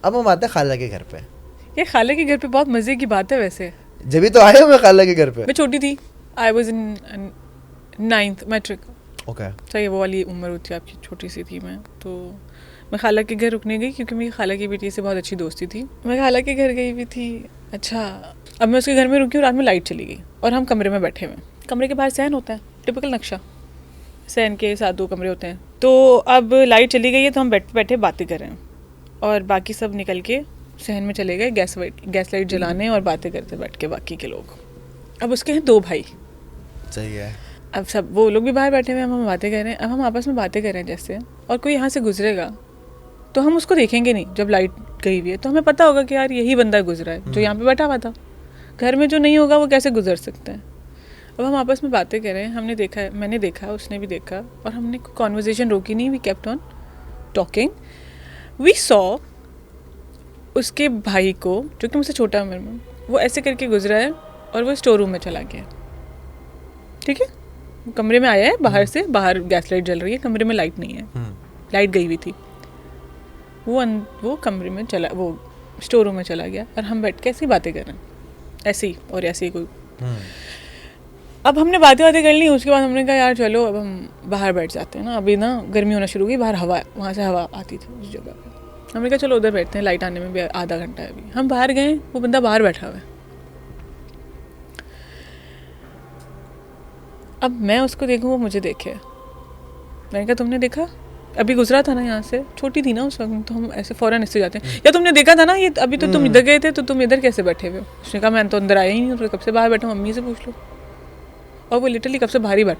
अब हम आते हैं खाला के घर पे। ये खाला के घर पे बहुत मजे की बात है वैसे। जब भी तो आए हो मैं खाला के घर पे। मैं छोटी थी, I was in 9th matric. Okay. सही वो वाली उम्र होती है आपकी, छोटी सी थी मैं। तो मैं खाला के घर रुकने गई क्योंकि मेरी खाला की बेटी से बहुत अच्छी दोस्ती थी। मैं खाला के घर गई हुई थी। अच्छा, अब मैं उसके घर में रुकी और रात में लाइट चली गई और हम कमरे में बैठे हुए। कमरे के बाहर सहन होता है, टिपिकल नक्शा, सहन के साथ 2 कमरे होते हैं। तो अब लाइट चली गई है तो हम बैठे बातें कर रहे हैं और बाकी सब निकल के सहन में चले गए गैस लाइट जलाने और बातें करते बैठ के बाकी के लोग। अब उसके हैं 2 भाई। सही है। अब सब वो लोग भी बाहर बैठे हुए हैं, हम बातें कर रहे हैं। अब हम आपस में बातें कर रहे हैं जैसे, और कोई यहाँ से गुजरेगा तो हम उसको देखेंगे नहीं। जब लाइट गई हुई है तो हमें पता होगा कि यार यही बंदा गुजरा है जो यहाँ पे बैठा हुआ था। घर में जो नहीं होगा वो कैसे गुजर सकता है। अब हम आपस में बातें कर रहे हैं, हमने देखा है, मैंने देखा, उसने भी देखा, और हमने कॉन्वर्जेशन रोकी नहीं। We kept on talking. We saw उसके भाई को, जो कि मुझसे छोटा उम्र में, वो ऐसे करके गुजरा है और वो स्टोर रूम में चला गया। ठीक है, वो कमरे में आया है बाहर से, बाहर गैस लाइट जल रही है, कमरे में लाइट नहीं है, लाइट गई हुई थी। वो कमरे में चला, वो स्टोर रूम में चला गया और हम बैठ के ऐसी बातें कर रहे हैं, ऐसे ही और ऐसे ही कोई। अब हमने बातें कर ली। उसके बाद हमने कहा यार चलो अब हम बाहर बैठ जाते हैं ना, अभी ना गर्मी होना शुरू हो गई, बाहर हवा, वहाँ से हवा आती थी उस जगह पे। हमने कहा चलो उधर बैठते हैं, लाइट आने में भी आधा घंटा है अभी। हम बाहर गए, वो बंदा बाहर बैठा हुआ है। अब मैं उसको देखूँ, वो मुझे देखे। मैंने कहा तुमने देखा, अभी गुजरा था ना यहाँ से, छोटी थी ना उस वक्त, तो हम ऐसे फ़ौरन इससे जाते हैं, या तुमने देखा था ना ये, अभी तो तुम इधर गए थे तो तुम इधर कैसे बैठे हुए हो। उसने कहा मैं तो अंदर आया ही नहीं, कब से बाहर बैठा हूँ, मम्मी से पूछ लो। और वो लिटरली कब से बाहर ही बैठा।